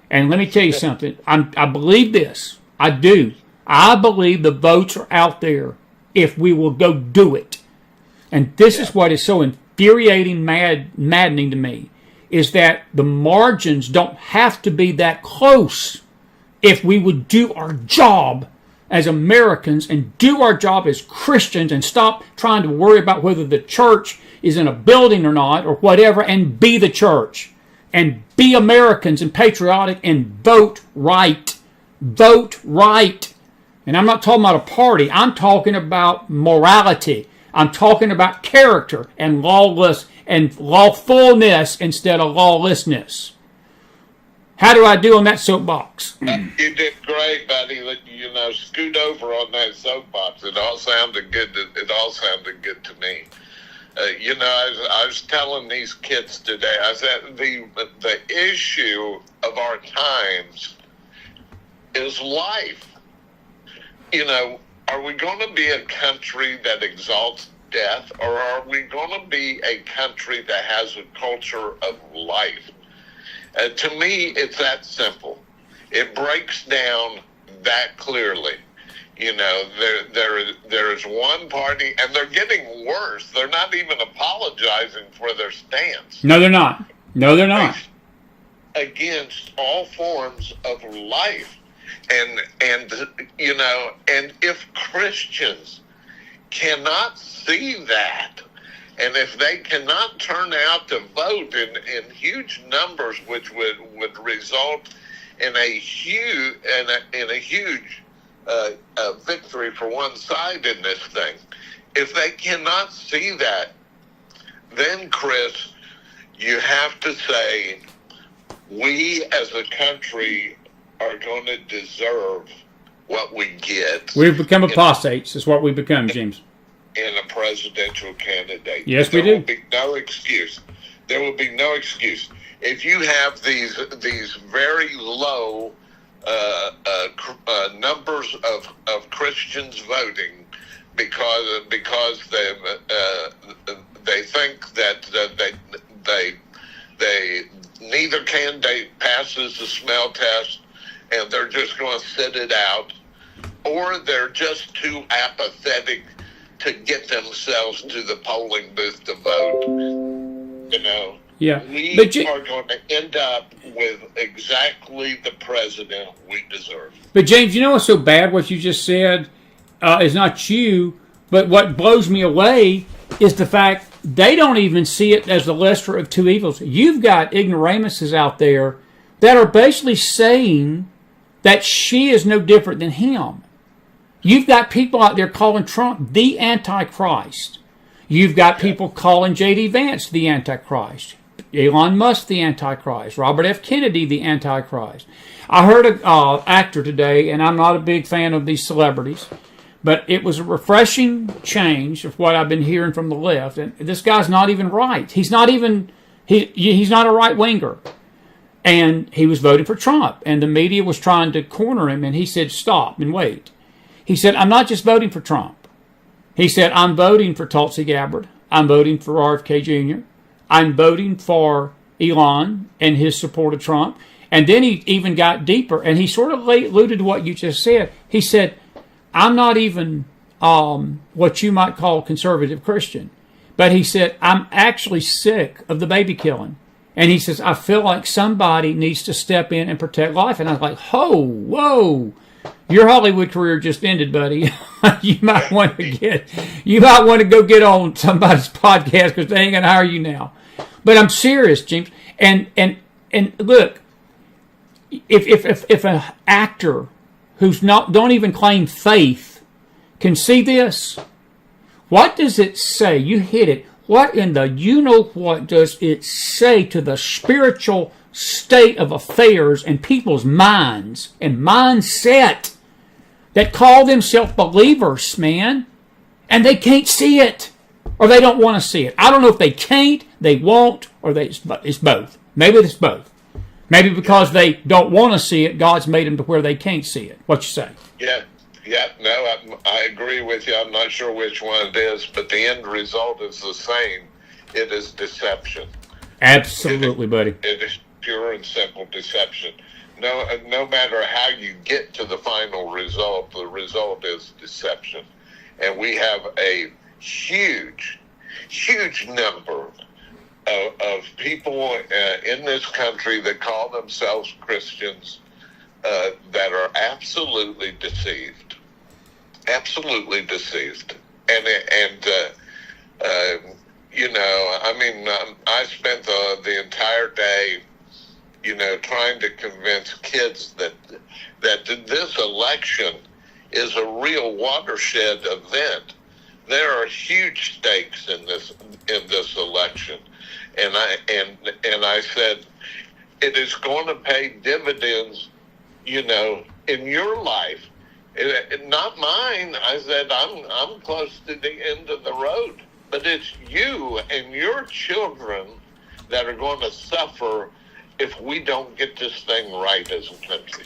And let me tell you something. I believe this. I do. I believe the votes are out there if we will go do it. And this is what is so infuriating, maddening to me, is that the margins don't have to be that close if we would do our job as Americans and do our job as Christians and stop trying to worry about whether the church is in a building or not or whatever, and be the church and be Americans and patriotic and vote right. Vote right. And I'm not talking about a party. I'm talking about morality. I'm talking about character and lawfulness instead of lawlessness. How do I do on that soapbox?
You did great, buddy. Scoot over on that soapbox. It all sounded good. It all sounded good to me. I was telling these kids today. I said the issue of our times is life. Are we going to be a country that exalts death, or are we going to be a country that has a culture of life? To me, it's that simple. It breaks down that clearly. There is one party, and they're getting worse. They're not even apologizing for their stance.
No, they're not. No, they're not.
Against all forms of life. And if Christians cannot see that, and if they cannot turn out to vote in huge numbers, which would result in a huge victory for one side in this thing, if they cannot see that, then Chris, you have to say we as a country are going to deserve what we get.
We've become apostates. Is what we've become, Jeemes.
In a presidential candidate.
Yes, we do.
There will be no excuse. There will be no excuse. If you have these very low numbers of Christians voting because they think that they neither candidate passes the smell test and they're just going to sit it out, or they're just too apathetic to get themselves to the polling booth to vote. You know,
Yeah,
we are going to end up with exactly the president we deserve.
But James, you know what's so bad? What you just said is not you, but what blows me away is the fact they don't even see it as the lesser of two evils. You've got ignoramuses out there that are basically saying that she is no different than him. You've got people out there calling Trump the Antichrist. You've got people calling J.D. Vance the Antichrist. Elon Musk the Antichrist. Robert F. Kennedy the Antichrist. I heard an actor today, and I'm not a big fan of these celebrities, but it was a refreshing change of what I've been hearing from the left. And this guy's not even right. He's not even, he's not a right-winger. And he was voting for Trump. And the media was trying to corner him, and he said, stop and wait. He said, I'm not just voting for Trump. He said, I'm voting for Tulsi Gabbard. I'm voting for RFK Jr. I'm voting for Elon and his support of Trump. And then he even got deeper, and he sort of alluded to what you just said. He said, I'm not even what you might call conservative Christian. But he said, I'm actually sick of the baby killing. And he says, I feel like somebody needs to step in and protect life. And I was like, whoa. Your Hollywood career just ended, buddy. You might want to go get on somebody's podcast because they ain't gonna hire you now. But I'm serious, James. And look, if an actor who's don't even claim faith can see this, what does it say? You hit it. What in the what does it say to the spiritual state of affairs and people's minds and mindset that call themselves believers, man, and they can't see it, or they don't want to see it. I don't know if they can't, they won't, or it's both. Maybe it's both. Maybe because they don't want to see it, God's made them to where they can't see it. What you say?
No, I agree with you. I'm not sure which one it is, but the end result is the same. It is deception.
Absolutely, buddy.
It is pure and simple deception. No matter how you get to the final result, the result is deception. And we have a huge number of people in this country that call themselves Christians that are absolutely deceived. Absolutely deceived. And I spent the entire day trying to convince kids that this election is a real watershed event. There are huge stakes in this election, and I said it is going to pay dividends, in your life, not mine. I said I'm close to the end of the road, but it's you and your children that are going to suffer if we don't get this thing right as a country.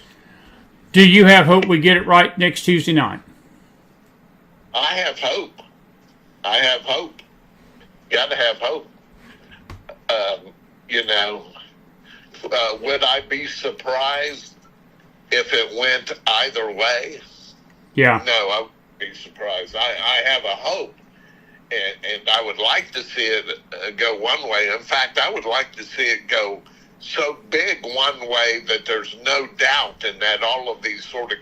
Do you have hope we get it right next Tuesday night?
I have hope. Got to have hope. Would I be surprised if it went either way?
Yeah.
No, I wouldn't be surprised. I have a hope, and I would like to see it go one way. In fact, I would like to see it go so big one way that there's no doubt, and that all of these sort of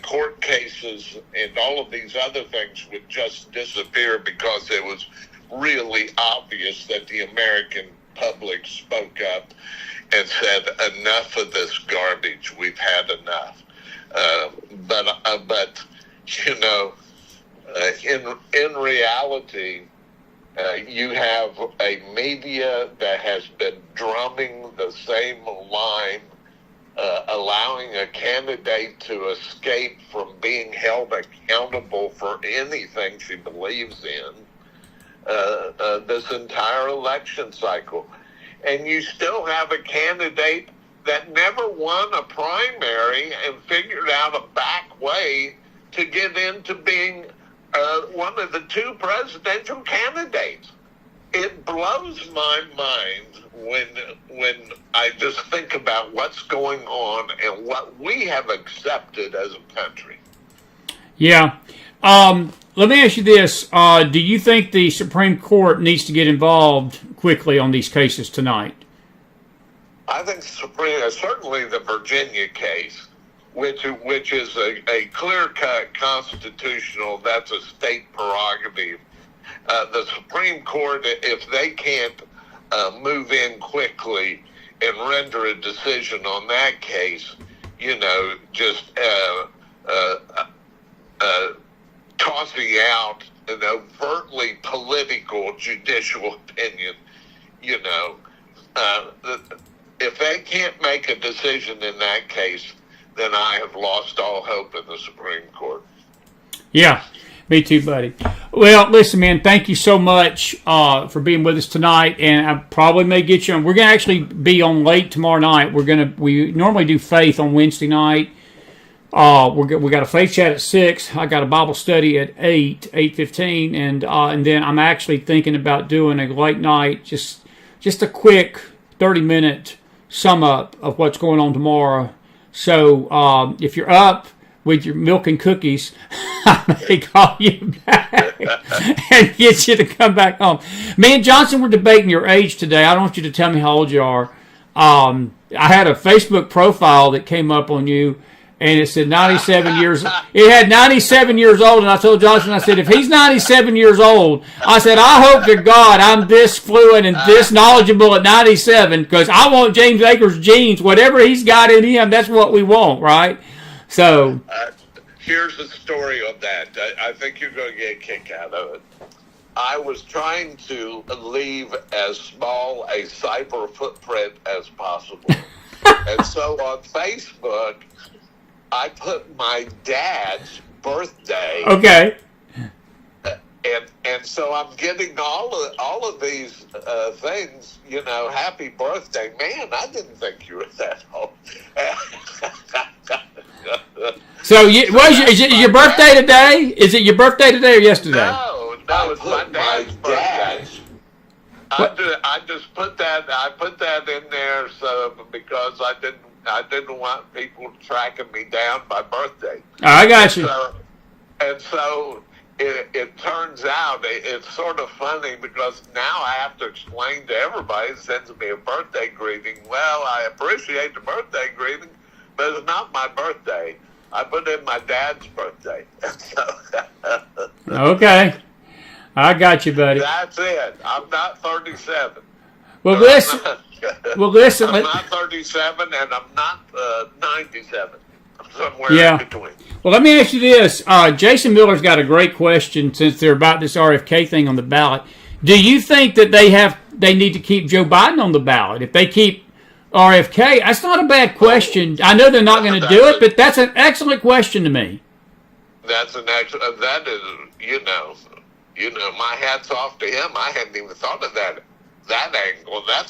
court cases and all of these other things would just disappear because it was really obvious that the American public spoke up and said, enough of this garbage, we've had enough. But in reality, You have a media that has been drumming the same line, allowing a candidate to escape from being held accountable for anything she believes in this entire election cycle. And you still have a candidate that never won a primary and figured out a back way to get into being one of the two presidential candidates. It blows my mind when I just think about what's going on and what we have accepted as a country.
Yeah. Let me ask you this. Do you think the Supreme Court needs to get involved quickly on these cases tonight?
I think certainly the Virginia case, which is a clear-cut constitutional, that's a state prerogative. The Supreme Court, if they can't move in quickly and render a decision on that case, just tossing out an overtly political judicial opinion, if they can't make a decision in that case, then I have lost all hope in the Supreme Court.
Yeah, me too, buddy. Well, listen, man, thank you so much for being with us tonight, and I probably may get you on. We're going to actually be on late tomorrow night. We normally do faith on Wednesday night. We got a faith chat at 6. I got a Bible study at 8:15, and then I'm actually thinking about doing a late night, just a quick 30-minute sum up of what's going on tomorrow. So if you're up with your milk and cookies, I may call you back and get you to come back home. Me and Johnson were debating your age today. I don't want you to tell me how old you are. I had a Facebook profile that came up on you, and it said 97 years. It had 97 years old, and I told Johnson, I said, if he's 97 years old, I said, I hope to God I'm this fluent and this knowledgeable at 97, because I want James Akers' genes. Whatever he's got in him, that's what we want, right? So
here's the story on that. I think you're going to get a kick out of it. I was trying to leave as small a cyber footprint as possible. And so on Facebook, I put my dad's birthday.
Okay.
And so I'm getting all of these things, happy birthday. Man, I didn't think you were that old.
So, is it your birthday today? Is it your birthday today or yesterday?
No, it's my dad's birthday. I just put that. I put that in there because I didn't want people tracking me down by birthday.
I got you.
And so it turns out it's sort of funny because now I have to explain to everybody that sends me a birthday greeting. Well, I appreciate the birthday greeting, but it's not my birthday. I put in my dad's birthday.
Okay. I got you, buddy.
That's it. I'm not 37.
Well, listen.
I'm not 37, and I'm not 97. I'm somewhere in between.
Well, let me ask you this. Jason Miller's got a great question since they're about this RFK thing on the ballot. Do you think that they need to keep Joe Biden on the ballot? If they keep RFK, that's not a bad question. I know they're not going to do it, but that's an excellent question to me.
That is, my hat's off to him. I hadn't even thought of that angle. That's